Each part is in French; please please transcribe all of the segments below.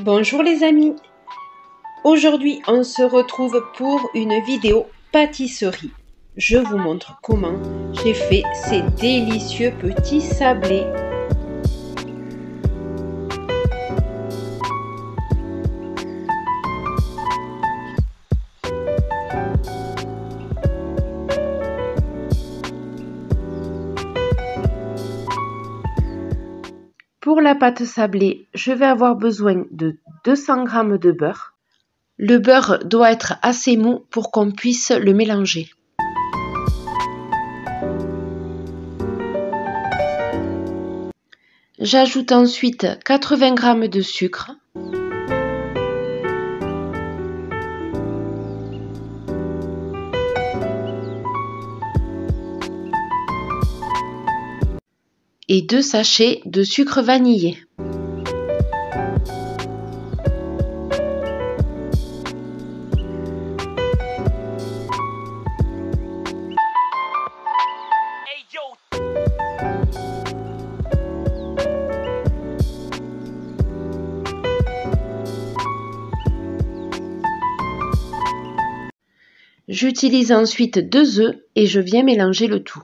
Bonjour les amis, aujourd'hui on se retrouve pour une vidéo pâtisserie. Je vous montre comment j'ai fait ces délicieux petits sablés. Pour la pâte sablée, je vais avoir besoin de 200 g de beurre. Le beurre doit être assez mou pour qu'on puisse le mélanger. J'ajoute ensuite 80 g de sucre. Et 2 sachets de sucre vanillé. J'utilise ensuite 2 œufs et je viens mélanger le tout.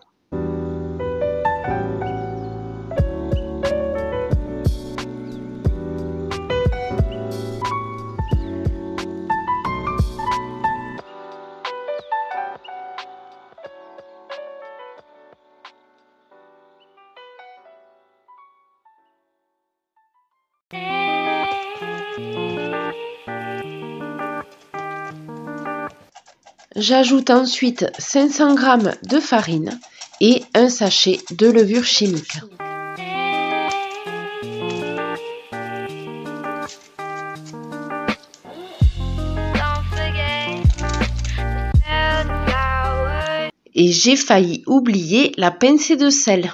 J'ajoute ensuite 500 g de farine et un sachet de levure chimique. Et j'ai failli oublier la pincée de sel.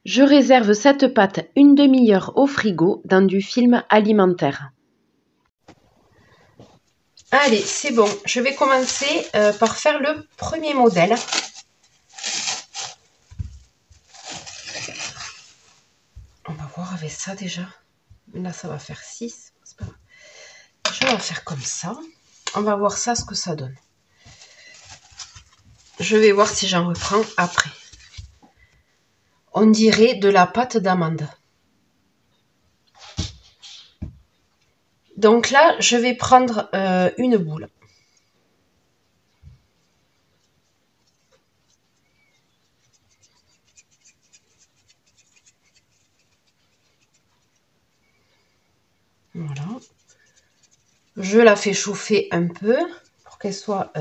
Je réserve cette pâte une demi-heure au frigo dans du film alimentaire. Allez, c'est bon. Je vais commencer par faire le premier modèle. On va voir avec ça déjà. Là, ça va faire 6. C'est pas grave. Je vais faire comme ça. On va voir ça, ce que ça donne. Je vais voir si j'en reprends après. On dirait de la pâte d'amande. Donc là, je vais prendre une boule. Voilà. Je la fais chauffer un peu pour qu'elle soit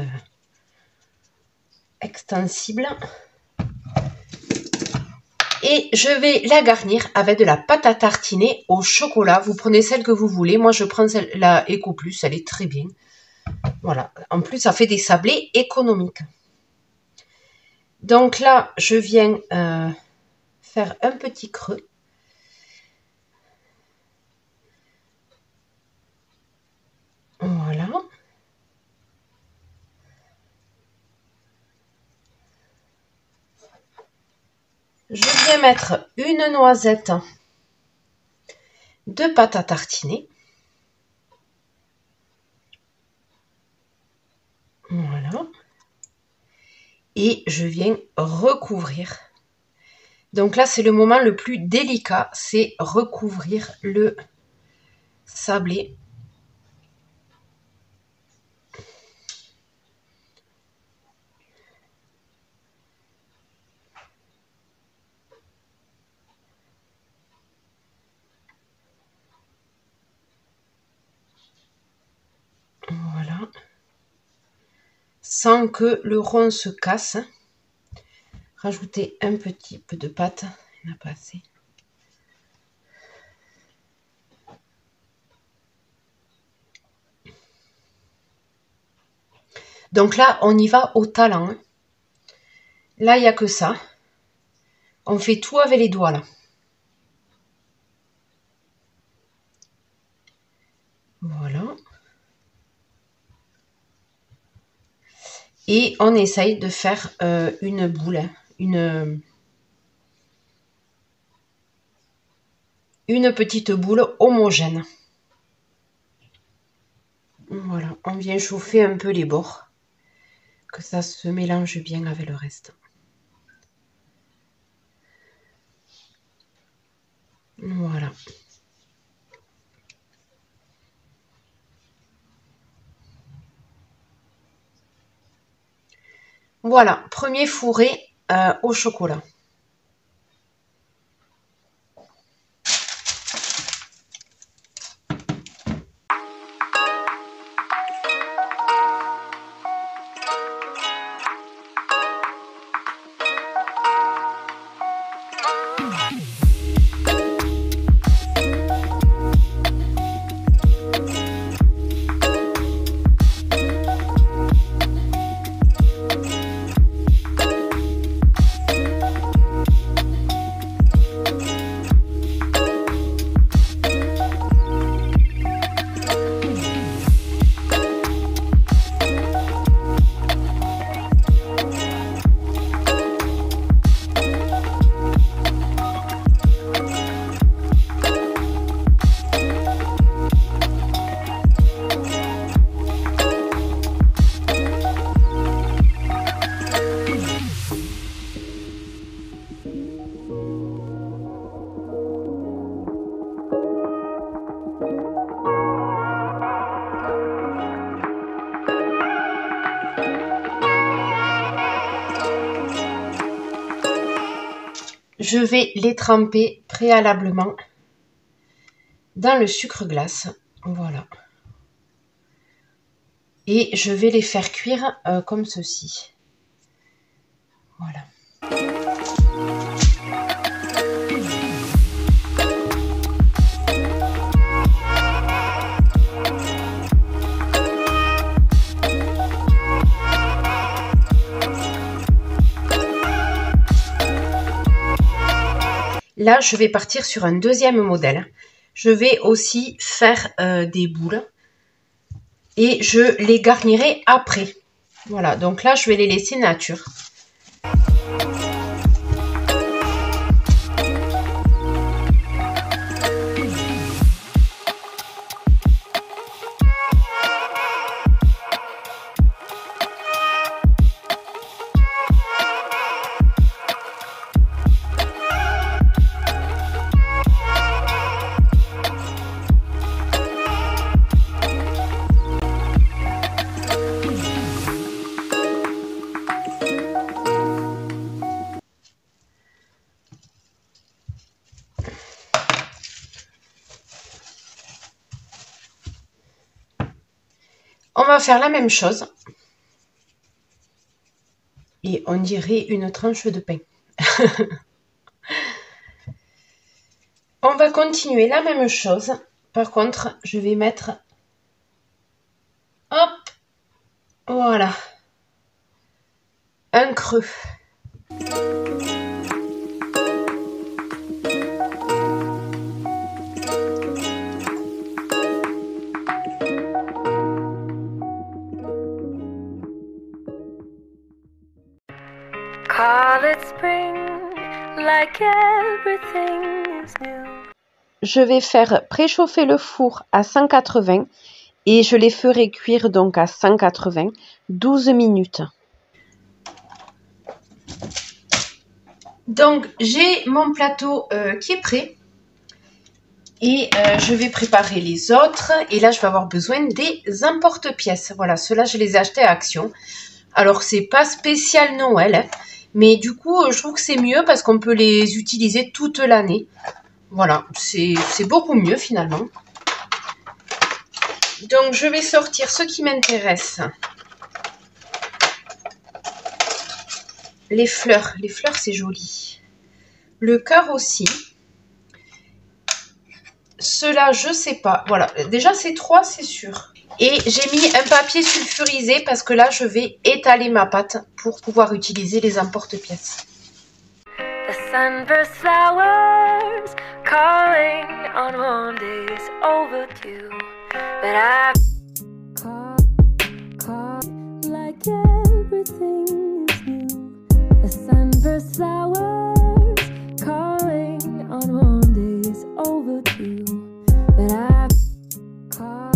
extensible. Et je vais la garnir avec de la pâte à tartiner au chocolat. Vous prenez celle que vous voulez. Moi, je prends la Eco Plus. Elle est très bien. Voilà. En plus, ça fait des sablés économiques. Donc là, je viens faire un petit creux. Je viens mettre une noisette de pâte à tartiner. Voilà. Et je viens recouvrir. Donc là, c'est le moment le plus délicat, c'est recouvrir le sablé. Voilà. Sans que le rond se casse. Rajouter un petit peu de pâte, il n'y en a pas assez. Donc là, on y va au talent. Là, il n'y a que ça. On fait tout avec les doigts, là. Voilà. Et on essaye de faire une boule, une petite boule homogène. Voilà, on vient chauffer un peu les bords, que ça se mélange bien avec le reste. Voilà. Voilà, premier fourré au chocolat. Je vais les tremper préalablement dans le sucre glace. Voilà. Et je vais les faire cuire comme ceci. Voilà. Là, je vais partir sur un deuxième modèle. Je vais aussi faire des boules et je les garnirai après. Voilà, donc là, je vais les laisser nature. On va faire la même chose. Et on dirait une tranche de pain. On va continuer la même chose. Par contre, je vais mettre... Hop! Voilà. Un creux. Call it spring, like Je vais faire préchauffer le four à 180 et je les ferai cuire donc à 180 12 minutes. Donc j'ai mon plateau qui est prêt et je vais préparer les autres et là je vais avoir besoin des emporte-pièces. Voilà, ceux-là je les ai achetés à Action. Alors c'est pas spécial Noël, hein, mais du coup je trouve que c'est mieux parce qu'on peut les utiliser toute l'année. Voilà, c'est beaucoup mieux finalement. Donc je vais sortir ce qui m'intéresse. Les fleurs c'est joli. Le cœur aussi. Cela, je sais pas. Voilà, déjà c'est 3, c'est sûr. Et j'ai mis un papier sulfurisé parce que là, je vais étaler ma pâte pour pouvoir utiliser les emporte-pièces. The sunburst flowers calling on Mondays overdue, but I caught like everything is new. The sunburst flowers calling on Mondays overdue, but I caught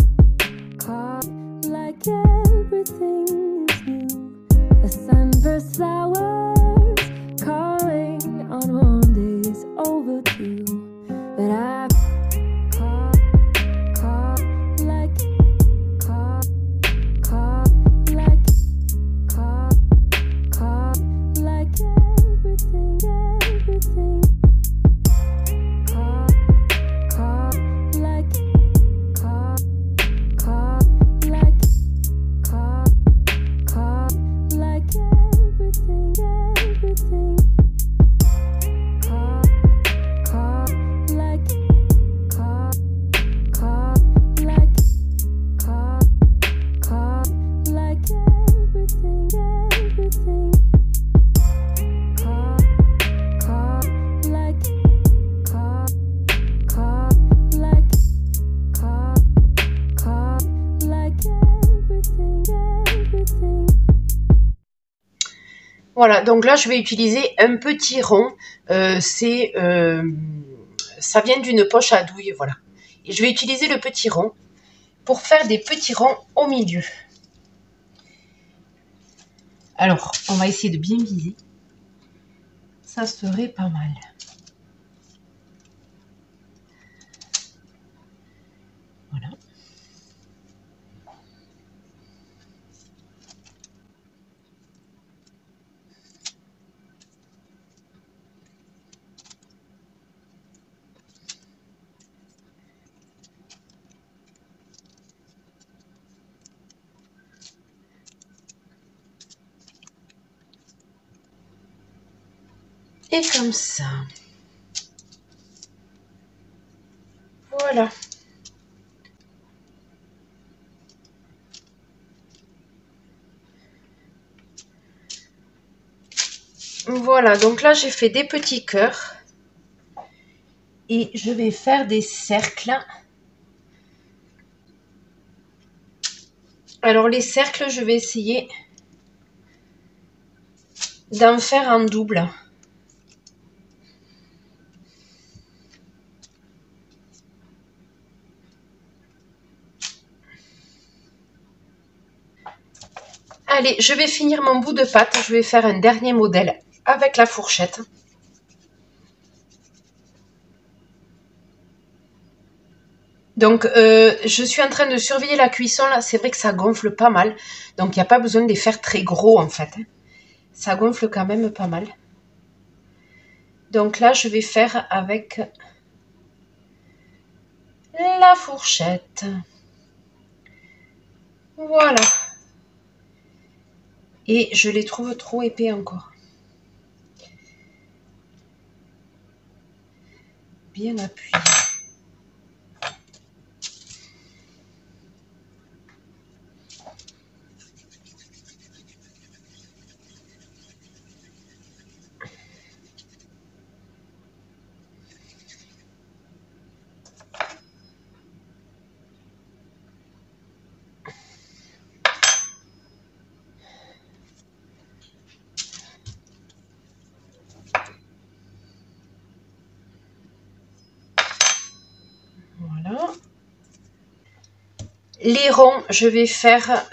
like everything is new. The sunburst flowers calling on Mondays overdue, but I caught like everything, everything. Voilà, donc là je vais utiliser un petit rond, ça vient d'une poche à douille, voilà. Et je vais utiliser le petit rond pour faire des petits ronds au milieu. Alors, on va essayer de bien viser, ça serait pas mal. Voilà. Et comme ça. Voilà. Voilà, donc là j'ai fait des petits cœurs. Et je vais faire des cercles. Alors les cercles, je vais essayer d'en faire en double. Allez, je vais finir mon bout de pâte. Je vais faire un dernier modèle avec la fourchette. Donc, je suis en train de surveiller la cuisson. Là, c'est vrai que ça gonfle pas mal. Donc, il n'y a pas besoin de les faire très gros, en fait. Ça gonfle quand même pas mal. Donc là, je vais faire avec la fourchette. Voilà. Et je les trouve trop épais encore. Bien appuyé. Les ronds, je vais faire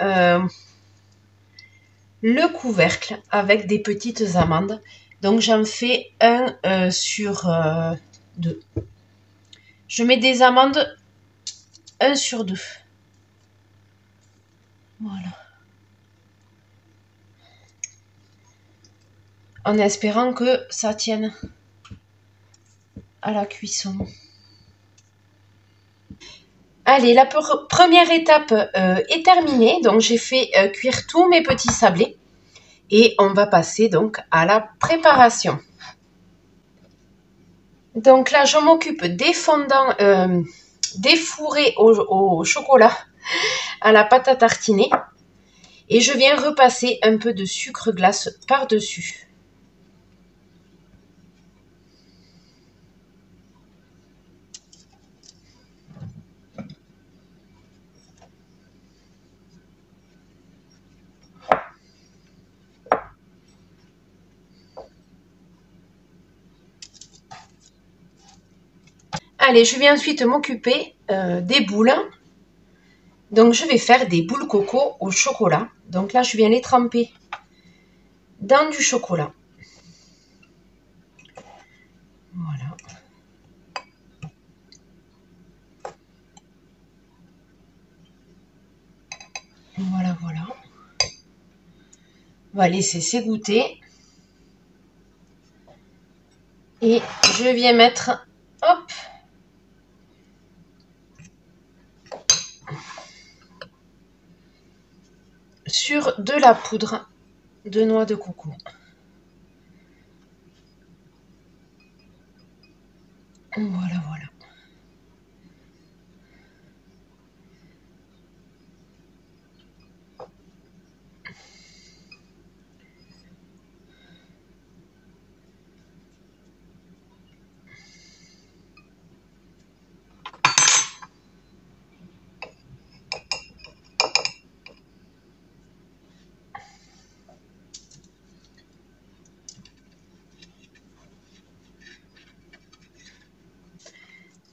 le couvercle avec des petites amandes. Donc j'en fais un sur 2. Je mets des amandes 1 sur 2. Voilà. En espérant que ça tienne à la cuisson. Allez, la première étape est terminée. Donc j'ai fait cuire tous mes petits sablés. Et on va passer donc à la préparation. Donc là, je m'occupe des fondants, des fourrés au chocolat à la pâte à tartiner. Et je viens repasser un peu de sucre glace par-dessus. Allez, je vais ensuite m'occuper des boules. Donc, je vais faire des boules coco au chocolat. Donc là, je viens les tremper dans du chocolat. Voilà. Voilà, voilà. On va laisser s'égoutter. Et je viens mettre, hop, sur de la poudre de noix de coco. Voilà, voilà.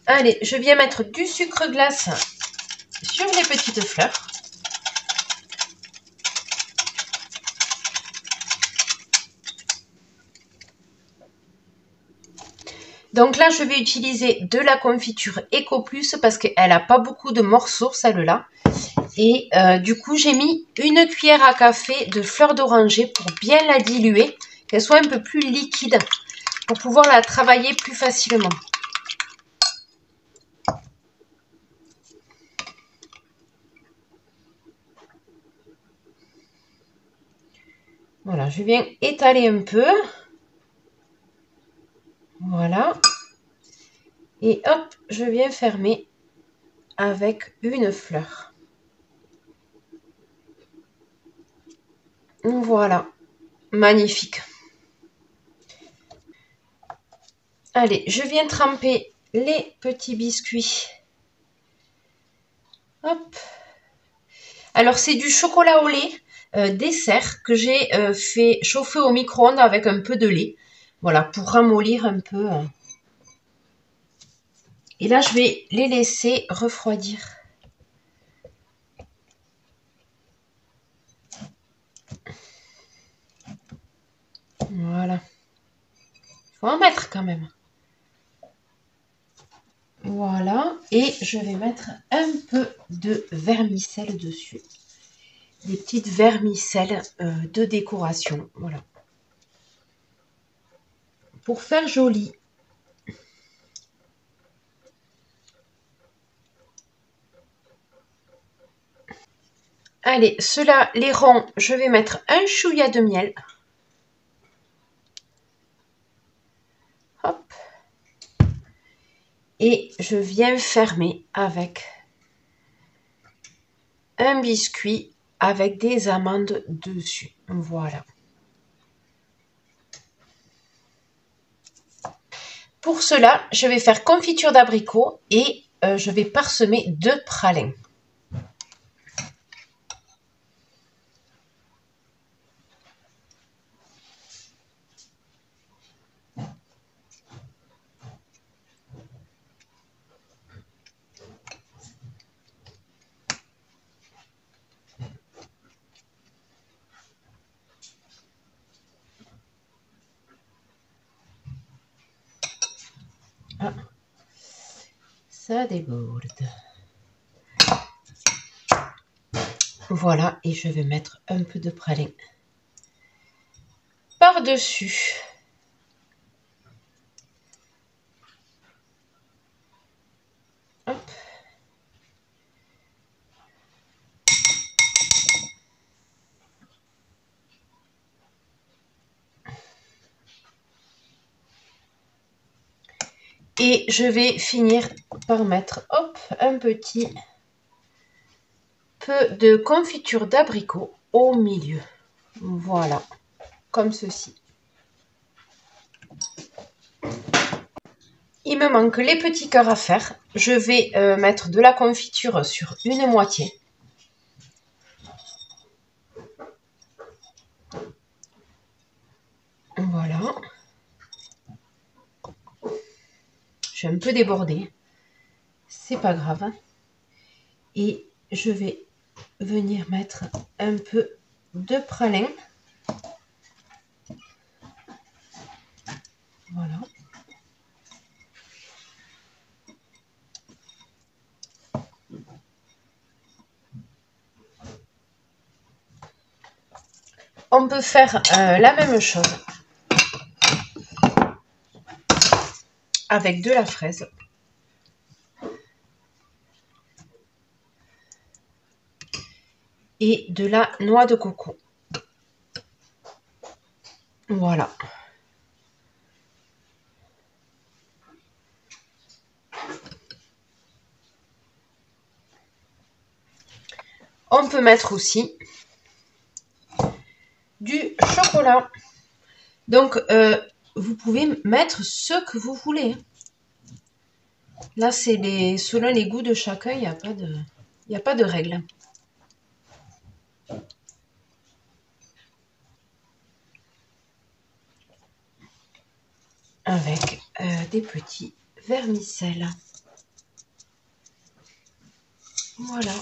Allez, je viens mettre du sucre glace sur les petites fleurs. Donc là, je vais utiliser de la confiture Eco Plus parce qu'elle n'a pas beaucoup de morceaux, celle-là. Et du coup, j'ai mis une cuillère à café de fleur d'oranger pour bien la diluer, qu'elle soit un peu plus liquide, pour pouvoir la travailler plus facilement. Voilà, je viens étaler un peu. Voilà. Et hop, je viens fermer avec une fleur. Voilà, magnifique. Allez, je viens tremper les petits biscuits. Hop. Alors, c'est du chocolat au lait dessert que j'ai fait chauffer au micro-ondes avec un peu de lait. Voilà, pour ramollir un peu. Et là, je vais les laisser refroidir. Voilà. Il faut en mettre quand même. Voilà. Et je vais mettre un peu de vermicelle dessus. Des petites vermicelles de décoration. Voilà. Pour faire joli. Allez, ceux-là, les ronds, je vais mettre un chouïa de miel. Hop. Et je viens fermer avec un biscuit avec des amandes dessus. Voilà. Pour cela, je vais faire confiture d'abricot et je vais parsemer 2 pralins. ça déborde. Voilà, et je vais mettre un peu de praline par-dessus. Hop. Et je vais finir par mettre, hop, un petit peu de confiture d'abricot au milieu. Voilà, comme ceci. Il me manque les petits cœurs à faire. Je vais mettre de la confiture sur une moitié. Voilà. Je suis un peu débordée. C'est pas grave. Et je vais venir mettre un peu de praline. Voilà. On peut faire la même chose avec de la fraise. Et de la noix de coco. Voilà. On peut mettre aussi du chocolat. Donc, vous pouvez mettre ce que vous voulez. Là, c'est selon les goûts de chacun, il n'y a pas de règle. Avec des petits vermicelles. Voilà.